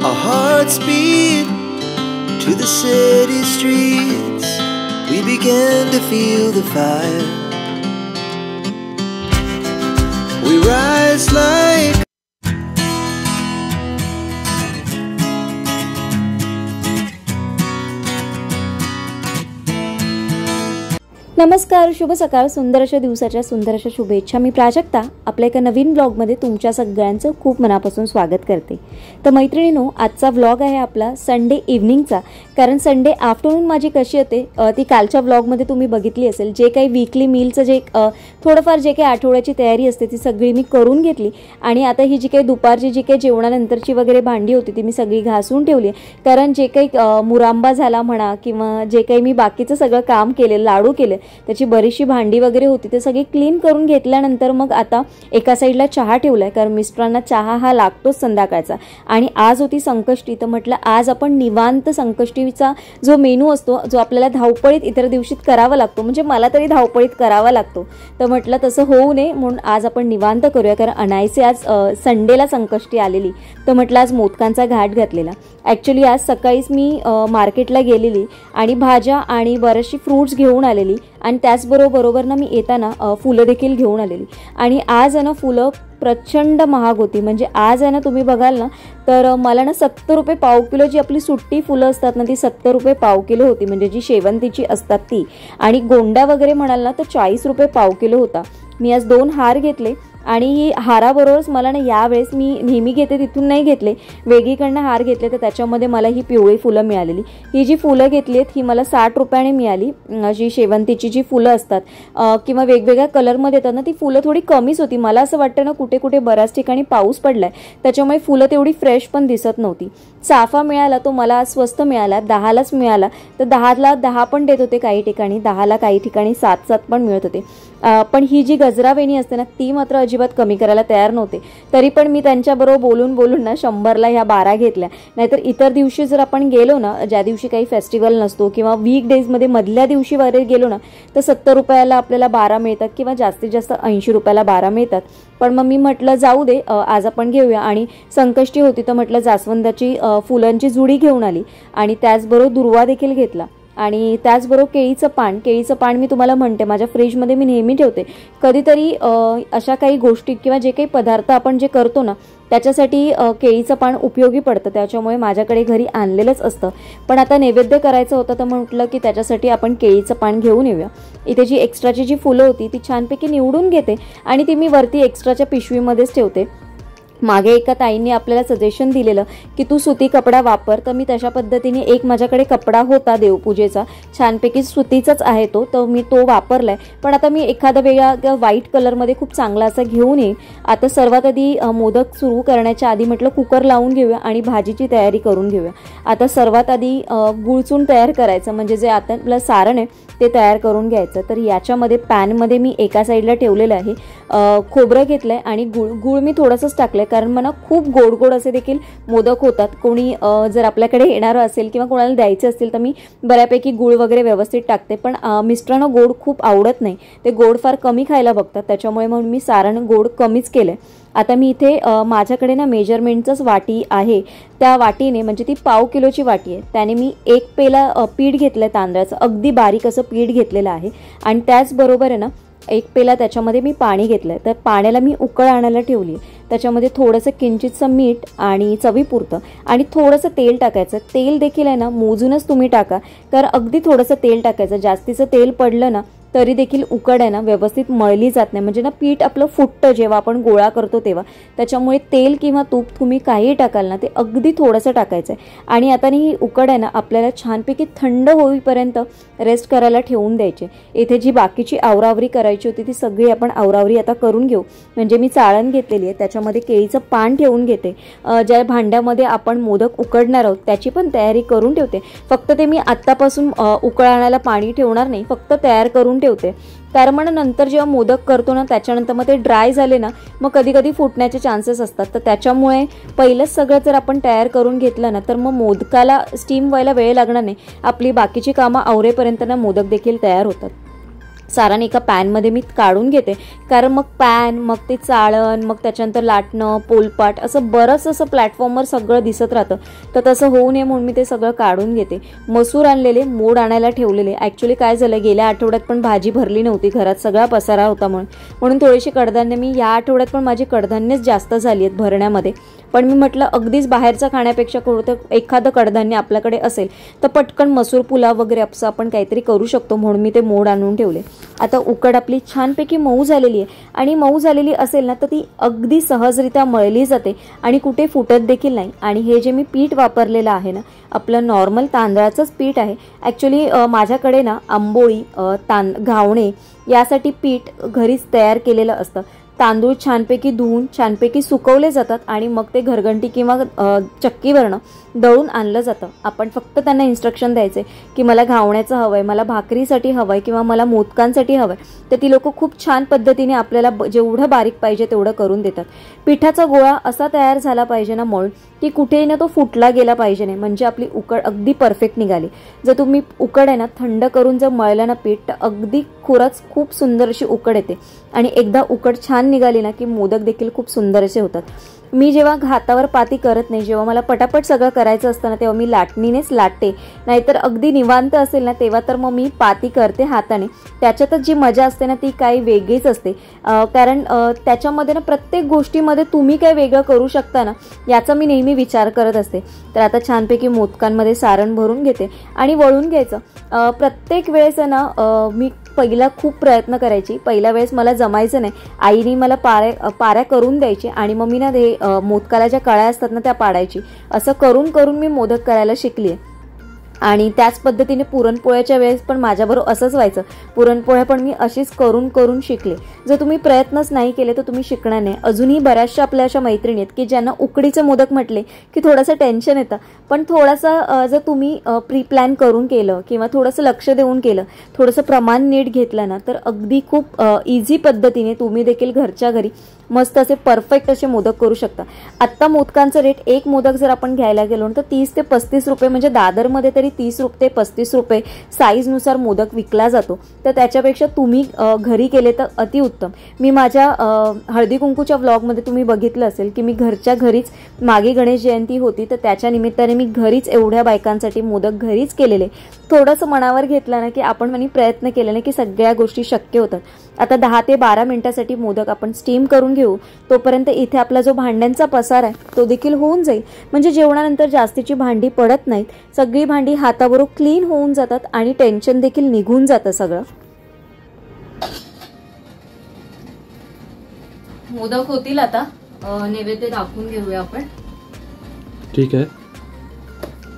Our hearts beat to the city streets. We began to feel the fire. We rise like नमस्कार, शुभ सकाळ. सुंदर अशा दिवसाच्या सुंदर अशा शुभेच्छा. मी प्राजक्ता आपल्या एका नवीन ब्लॉगमध्ये तुमच्या सगळ्यांचं खूप मनापासून स्वागत करते. तर मैत्रिणींनो, आजचा व्लॉग आहे आपला संडे इव्हनिंगचा. कारण संडे आफ्टरनून माझी कशी होते ती कालच्या व्लॉगमध्ये तुम्ही बघितली असेल. जे काही वीकली मीलचं जे थोडंफार जे काही आठवड्याची तयारी असते ती सगळी मी करून घेतली. आणि आता ही जी काही दुपारची जी काही जेवणानंतरची वगैरे भांडी होती ती मी सगळी घासून ठेवली. कारण जे काही मुरांबा झाला म्हणा किंवा जे काही मी बाकीचं सगळं काम केले, लाडू केले, त्याची बरीचशी भांडी वगैरे होती ते सगळी क्लीन करून घेतल्यानंतर मग आता एका साईडला चहा ठेवलाय. कारण मिस्टरांना चहा हा लागतोच संध्याकाळचा. आणि आज होती संकष्टी, तर म्हटलं आज आपण निवांत संकष्टीचा जो मेनू असतो जो आपल्याला धावपळीत इतर दिवशीत करावा लागतो, म्हणजे मला तरी धावपळीत करावा लागतो, तर म्हटलं तसं होऊ नये म्हणून आज आपण निवांत करूया. कारण अनायसे आज संडेला संकष्टी आलेली, तर म्हटलं आज मोदकांचा घाट घातलेला. ॲक्च्युली आज सकाळीच मी मार्केटला गेलेली आणि भाज्या आणि बरेचशी फ्रूट्स घेऊन आलेली. आणि त्याचबरोबर ना मी येताना फुलं देखील घेऊन आलेली. आणि आज आहे ना फुलं प्रचंड महाग होती. म्हणजे आज आहे ना तुम्ही बघाल ना तर मला ना 70 रुपये पाव किलो जी आपली सुट्टी फुलं असतात ना ती 70 रुपये पाव किलो होती, म्हणजे जी शेवंतीची असतात ती. आणि गोंड्या वगैरे म्हणाल ना तर 40 रुपये पाव किलो होता. मी आज 2 हार घेतले. आणि हाराबरोबरच मला ना यावेळेस मी नेहमी घेते तिथून नाही घेतले, वेगळीकडनं हार घेतले, तर त्याच्यामध्ये मला ही पिवळी फुलं मिळालेली. ही जी फुलं घेतली आहेत ही मला 60 रुपयाने मिळाली. जी शेवंतीची जी फुलं असतात किंवा वेगवेगळ्या कलरमध्ये येतात ना ती फुलं थोडी कमीच होती. मला असं वाटतं ना कुठे कुठे बऱ्याच ठिकाणी पाऊस पडलाय त्याच्यामुळे फुलं तेवढी फ्रेश पण दिसत नव्हती. चाफा मिळाला तो मला आज स्वस्त मिळाला, 10लाच मिळाला. तर 10ला 10 पण देत होते काही ठिकाणी, 10ला काही ठिकाणी 7 पण मिळत होते. पण ही जी गजरा वेणी असते ना ती मात्र अजिबात कमी करायला तयार नव्हते. तरी पण मी त्यांच्याबरोबर बोलून ना 100ला ह्या 12 घेतल्या. नाहीतर इतर दिवशी जर आपण गेलो ना, ज्या दिवशी काही फेस्टिवल नसतो किंवा वीकडेजमध्ये मधल्या दिवशी वगैरे गेलो ना तर 70 रुपयाला आपल्याला 12 मिळतात किंवा जास्तीत जास्त 80 रुपयाला 12 मिळतात. पण मग मी म्हटलं जाऊ दे, आज आपण घेऊया. आणि संकष्टी होती तर म्हटलं जास्वंदाची फुलांची जुडी घेऊन आली आणि त्याचबरोबर दुर्वा देखील घेतला. आणि त्याचबरोबर केळीचं पान मी तुम्हाला म्हणते माझ्या फ्रीजमध्ये मी नेहमी ठेवते. कधीतरी अशा काही गोष्टी किंवा जे काही पदार्थ आपण जे करतो ना त्याच्यासाठी केळीचं पान उपयोगी पडतं, त्याच्यामुळे माझ्याकडे घरी आणलेलंच असतं. पण आता नैवेद्य करायचं होतं तर म्हटलं की त्याच्यासाठी आपण केळीचं पान घेऊन येऊया. इथे जी एक्स्ट्राची जी फुलं होती ती छानपैकी निवडून घेते आणि ती मी वरती एक्स्ट्राच्या पिशवीमध्येच ठेवते. मागे एका ताईंनी आपल्याला सजेशन दिलेलं की तू सुती कपडा वापर, तर मी तशा पद्धतीने एक माझ्याकडे कपडा होता देवपूजेचा, छानपैकी सुतीचाच आहे तो, तर मी तो वापरलाय. पण आता मी एखादा वेगळा व्हाईट कलरमध्ये खूप चांगला असा घेऊन येईन. आता सर्वात आधी मोदक सुरू करण्याच्या आधी म्हटलं कुकर लावून घेऊया आणि भाजीची तयारी करून घेऊया. आता सर्वात आधी गुळचून तयार करायचं, म्हणजे जे आता आपलं सारण आहे ते तयार करून घ्यायचं. तर याच्यामध्ये पॅनमध्ये मी एका साईडला ठेवलेलं आहे खोबरं घेतलंय आणि गुळ मी थोडंसंच टाकलंय. कारण मला खूप गोड गोड असे देखील मोदक होतात. कोणी जर आपल्याकडे येणारं असेल किंवा कोणाला द्यायचे असतील तर मी बऱ्यापैकी गुळ वगैरे व्यवस्थित टाकते. पण मिस्टरांना गोड खूप आवडत नाही, ते गोड फार कमी खायला बघतात, त्याच्यामुळे म्हणून मी सारण गोड कमीच केलंय. आता मी इथे माझ्याकडे ना मेजरमेंटचंच वाटी आहे, त्या वाटीने म्हणजे ती पाव किलोची वाटी आहे त्याने मी 1 पेला पीठ घेतलं तांदळाचं, अगदी बारीक असं पीठ घेतलेलं आहे. आणि त्याचबरोबर आहे ना 1 पेला त्याच्यामध्ये मी पाणी घेतलंय. तर पाण्याला मी उकळ आणायला ठेवली. त्याच्यामध्ये थोडंसं किंचितचं मीठ आणि चवीपुरतं आणि थोडंसं तेल टाकायचं. तेल देखील आहे ना मोजूनच तुम्ही टाका, कारण अगदी थोडंसं तेल टाकायचं. जास्तीचं तेल पडलं ना तरी देखील उकड आहे ना व्यवस्थित मळली जात नाही, म्हणजे ना पीठ आपलं फुटतं जेव्हा आपण गोळा करतो तेव्हा. त्याच्यामुळे तेल किंवा तूप तुम्ही काही टाकाल ना ते अगदी थोडंसं टाकायचं आहे. आणि आता ही उकड आहे ना आपल्याला छानपैकी थंड होईपर्यंत रेस्ट करायला ठेवून द्यायचे. इथे जी बाकीची आवरावरी करायची होती ती सगळी आपण आवरावरी आता करून घेऊ. म्हणजे मी चाळण घेतलेली आहे, त्याच्यामध्ये केळीचं पान ठेवून घेते. ज्या भांड्यामध्ये आपण मोदक उकडणार आहोत त्याची पण तयारी करून ठेवते. फक्त ते मी आत्तापासून उकळ आणायला पाणी ठेवणार नाही, फक्त तयार करून ठेवते. कारण मग नंतर जेव्हा मोदक करतो ना त्याच्यानंतर मग ते ड्राय झाले ना मग कधी कधी फुटण्याचे चान्सेस असतात. तर त्याच्यामुळे पहिलंच सगळं जर आपण तयार करून घेतलं ना तर मग मोदकाला स्टीम व्हायला वेळ लागणार नाही, आपली बाकीची कामं आवरेपर्यंत ना मोदक देखील तयार होतात. सारण एका पॅनमध्ये मी काढून घेते, कारण मग पॅन, मग ते चाळण, मग त्याच्यानंतर लाटणं, पोलपाट असं बरंच असं प्लॅटफॉर्मवर सगळं दिसत राहतं. तर तसं होऊ नये म्हणून मी ते सगळं काढून घेते. मसूर आणलेले, मोड आणायला ठेवलेले. ॲक्च्युली काय झालं, गेल्या आठवड्यात पण भाजी भरली नव्हती, घरात सगळा पसारा होता म्हणून थोडीशी कडधान्य मी या आठवड्यात पण माझी कडधान्यच जास्त झाली आहेत भरण्यामध्ये. पण मी म्हटलं अगदीच बाहेरचं खाण्यापेक्षा तर एखादं कडधान्य आपल्याकडे असेल तर पटकन मसूर पुलाव वगैरे असं आपण काहीतरी करू शकतो, म्हणून मी ते मोड आणून ठेवले. आता उकड आपली छानपैकी मऊ झालेली आहे आणि मऊ झालेली असेल ना तर ती अगदी सहजरित्या मळली जाते आणि कुठे फुटत देखील नाही. आणि हे जे मी पीठ वापरलेलं आहे ना, आपलं नॉर्मल तांदळाचंच पीठ आहे. ॲक्च्युली माझ्याकडे ना आंबोळी, घावणे यासाठी पीठ घरीच तयार केलेलं असतं. तांदूळ छानपैकी धुवून छानपैकी सुकवले जातात आणि मग ते घरघंटी किंवा चक्कीवरनं दळून आणलं जातं. आपण फक्त त्यांना इन्स्ट्रक्शन द्यायचे की मला घावण्याचं हवं आहे, मला भाकरीसाठी हवं आहे किंवा मला मोदकांसाठी हवं आहे. तर ती लोकं खूप छान पद्धतीने आपल्याला जेवढं बारीक पाहिजे तेवढं करून देतात. पिठाचा गोळा असा तयार झाला पाहिजे ना मळून की कुठेही ना तो फुटला गेला पाहिजे नाही, म्हणजे आपली उकड अगदी परफेक्ट निघाली. जर तुम्ही उकड आहे ना थंड करून जर मळलं ना पीठ, तर अगदी खरंच खूप सुंदर अशी उकड येते. आणि एकदा उकड छान निघाली ना की मोदक देखील खूप सुंदर असे होतात. मी जेव्हा हातावर पाती करत नाही, जेव्हा मला पटापट सगळं करायचं असतं ना तेव्हा मी लाटणीनेच लाटते. नाहीतर अगदी निवांत असेल ना तेव्हा तर मग मी पाती करते हाताने. त्याच्यातच जी मजा असते ना ती काही वेगळीच असते, कारण त्याच्यामध्ये ना प्रत्येक गोष्टीमध्ये तुम्ही काय वेगळं करू शकता ना याचा मी नेहमी विचार करत असते. तर आता छानपैकी मोदकांमध्ये सारण भरून घेते आणि वळून घ्यायचं. प्रत्येक वेळेस ना मी पहिला खूप प्रयत्न करायची. पहिल्या वेळेस मला जमायचं नाही, आईने मला पाऱ्या करून द्यायची आणि मग मी ना ते मोदकाला ज्या कळ्या असतात ना त्या पाडायची. असं करून करून मी मोदक करायला शिकली आहे. आणि त्याच पद्धतीने पुरणपोळ्याच्या वेळेस पण माझ्याबरोबर असंच व्हायचं. पुरणपोळ्या पण मी अशीच करून करून शिकले. जर तुम्ही प्रयत्नच नाही केले तर तुम्ही शिकणार नाही. अजूनही बऱ्याचशा आपल्या अशा मैत्रिणी आहेत की ज्यांना उकडीचे मोदक म्हटले की थोडंसं टेन्शन येतं. पण थोडासा जर तुम्ही प्री प्लॅन करून केलं किंवा थोडंसं लक्ष देऊन केलं, थोडंसं प्रमाण नीट घेतलं ना तर अगदी खूप इझी पद्धतीने तुम्ही देखील घरच्या घरी मस्त असे परफेक्ट असे मोदक करू शकता. आत्ता मोदकांचं रेट, एक मोदक जर आपण घ्यायला गेलो तर 30 ते 35 रुपये, म्हणजे दादरमध्ये तरी 30 ते 35 रुपये साईजनुसार मोदक विकला जातो. तर त्याच्यापेक्षा तुम्ही घरी केले तर अतिउत्तम. मी माझ्या हळदी कुंकूच्या व्लॉगमध्ये तुम्ही बघितलं असेल की मी घरच्या घरीच, मागे गणेश जयंती होती तर त्याच्या निमित्ताने मी घरीच एवढ्या बायकांसाठी मोदक घरीच केलेले. थोडंसं मनावर घेतलं ना की आपण म्हणे प्रयत्न केले ना की सगळ्या गोष्टी शक्य होतात. आता 10 ते 12 मिनिटासाठी मोदक आपण स्टीम करून घेऊ. तोपर्यंत इथे आपला जो भांड्यांचा पसार आहे तो देखील होऊन जाईल, म्हणजे जेवणानंतर जास्तीची भांडी पडत नाहीत. सगळी भांडी हाताबरोबर क्लीन होऊन जातात आणि टेन्शन देखील निघून जातं सगळं. मोदक होतील आता, नैवेद्य दाखवून घेऊया आपण. ठीक आहे,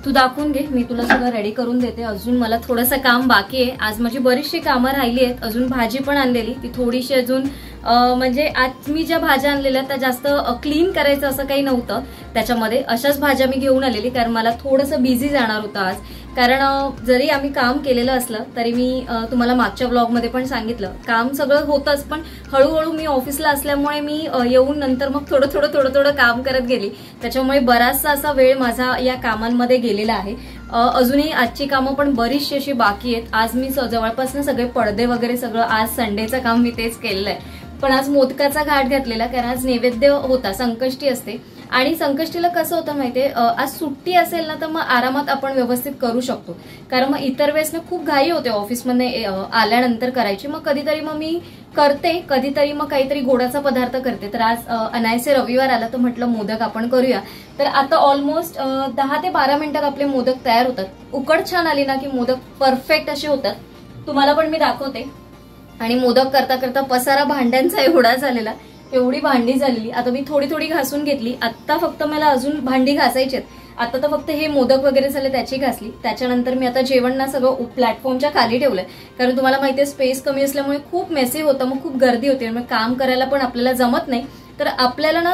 तू दाखवून घे, मी तुला सगळं रेडी करून देते. अजून मला थोडंसं काम बाकी आहे. आज माझी बरीचशी कामं राहिली आहेत. अजून भाजी पण आणलेली, ती थोडीशी अजून म्हणजे आज मी ज्या भाज्या आणलेल्या त्या जास्त क्लीन करायचं असं काही नव्हतं त्याच्यामध्ये. अशाच भाज्या मी घेऊन आलेली, कारण मला थोडंसं बिझी जाणार होतं आज. कारण जरी आम्ही काम केलेलं असलं तरी मी तुम्हाला मागच्या व्लॉगमध्ये पण सांगितलं, काम सगळं होतंच, पण हळूहळू मी ऑफिसला असल्यामुळे मी येऊन नंतर मग थोडं थोडं काम करत गेली. त्याच्यामुळे बराचसा असा वेळ माझा या कामांमध्ये गेलेला आहे. अजूनही आजची कामं पण बरीचशी अशी बाकी आहेत. आज मी जवळपास सगळे पडदे वगैरे सगळं, आज संडेचं काम मी तेच केलेलं आहे. पण आज मोदकाचा घाट घातलेला, कारण आज नैवेद्य होता, संकष्टी असते. आणि संकष्टीला कसं होतं माहितीये, आज सुट्टी असेल ना तर मग आरामात आपण व्यवस्थित करू शकतो. कारण मग इतर वेळेस ना खूप घाई होते ऑफिसमध्ये आल्यानंतर करायची. मग कधीतरी मग मी करते, कधीतरी मग काहीतरी गोडाचा पदार्थ करते. तर आज अनायसे रविवार आला तर म्हटलं मोदक आपण करूया. तर आता ऑलमोस्ट 10 ते 12 मिनिटात आपले मोदक तयार होतात. उकड छान आली ना की मोदक परफेक्ट असे होतात. तुम्हाला पण मी दाखवते. आणि मोदक करता करता पसारा भांड्यांचा एवढा झालेला, एवढी भांडी झालेली. आता मी थोडी थोडी घासून घेतली. आता फक्त मला अजून भांडी घासायची आहेत. आता तर फक्त हे मोदक वगैरे झाले त्याची घासली. त्याच्यानंतर मी आता जेवण ना सगळं प्लॅटफॉर्मच्या खाली ठेवलंय, कारण तुम्हाला माहितीये स्पेस कमी असल्यामुळे खूप मेसी होतं, मग खूप गर्दी होते, मग काम करायला पण आपल्याला जमत नाही. तर आपल्याला ना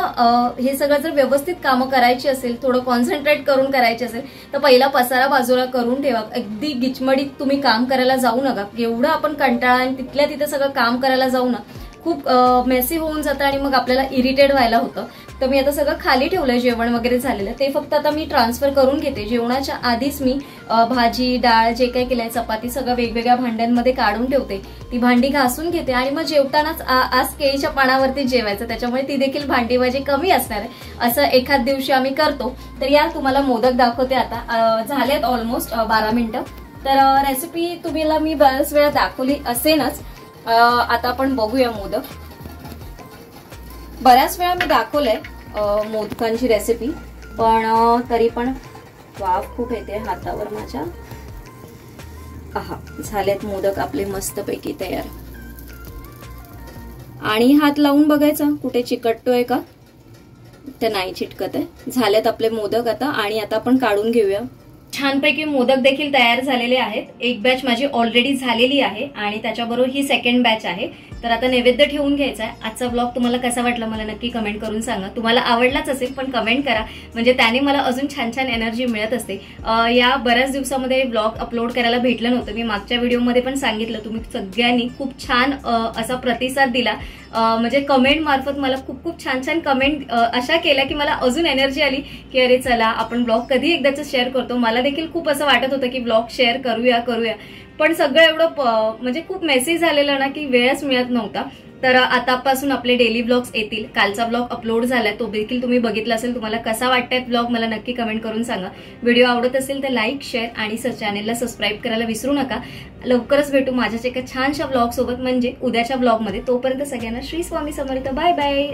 हे सगळं जर व्यवस्थित कामं करायची असेल, थोडं कॉन्सन्ट्रेट करून करायची असेल तर पहिला पसारा बाजूला करून ठेवा. अगदी गिचमडीत तुम्ही काम करायला जाऊ नका. एवढं आपण कंटाळा आणि तिथल्या तिथे सगळं काम करायला जाऊ ना, खूप मेसी होऊन जातं आणि मग आपल्याला इरिटेट व्हायला होतं. तर मी आता सगळं खाली ठेवलंय, जेवण वगैरे झालेलं ते फक्त आता मी ट्रान्सफर करून घेते. जेवणाच्या आधीच मी भाजी डाळ जे काही केलंय, चपाती सगळं वेगवेगळ्या भांड्यांमध्ये काढून ठेवते. ती भांडी घासून घेते आणि मग जेवतानाच आज केळीच्या पानावरती जेवायचं, त्याच्यामुळे ती देखील भांडी माझी कमी असणार आहे. असं एखाद दिवशी आम्ही करतो. तर या तुम्हाला मोदक दाखवते. आता झालेत ऑलमोस्ट 12 मिनिटं. तर रेसिपी तुम्हाला मी बऱ्याच वेळा दाखवली असेलच. आता आपण बघूया मोदक. बऱ्याच वेळा मी दाखवलंय मोदकांची रेसिपी, पण तरी पण वाफ खूप येते हातावर माझ्या. आहा, झालेत मोदक आपले मस्तपैकी तयार. आणि हात लावून बघायचा कुठे चिकटतोय का, तर नाही चिटकत आहे. झालेत आपले मोदक आता. आणि आता आपण काढून घेऊया. छानपैकी मोदक देखील तयार झालेले आहेत. एक बॅच माझी ऑलरेडी झालेली आहे आणि त्याच्याबरोबर ही सेकंड बॅच आहे. तर आता नैवेद्य ठेवून घ्यायचा आहे. आजचा ब्लॉग तुम्हाला कसा वाटला मला नक्की कमेंट करून सांगा. तुम्हाला आवडलाच असेल पण कमेंट करा, म्हणजे त्याने मला अजून छान छान एनर्जी मिळत असते. या बऱ्याच दिवसामध्ये ब्लॉग अपलोड करायला भेटलं नव्हतं. मी मागच्या व्हिडिओमध्ये पण सांगितलं, तुम्ही सगळ्यांनी खूप छान असा प्रतिसाद दिला. म्हणजे कमेंट मार्फत मला खूप खूप छान छान कमेंट अशा केल्या की मला अजून एनर्जी आली की अरे चला आपण ब्लॉग कधी एकदाच शेअर करतो. मला देखील खूप असं वाटत होतं की ब्लॉग शेअर करूया, पण सगळं एवढं म्हणजे खूप मेसेज झालेला ना की वेळच मिळत नव्हता. तर आतापासून आपले डेली ब्लॉग्स येतील. कालचा ब्लॉग अपलोड झालाय, तो देखील तुम्ही बघितला असेल. तुम्हाला कसा वाटतंय ब्लॉग मला नक्की कमेंट करून सांगा. व्हिडिओ आवडत असेल तर लाईक, शेअर आणि चॅनेलला सबस्क्राईब करायला विसरू नका. लवकरच भेटू माझ्याच एका छानशा ब्लॉग सोबत, म्हणजे उद्याच्या ब्लॉगमध्ये. तोपर्यंत सगळ्यांना श्री स्वामी समर्थ. Bye bye.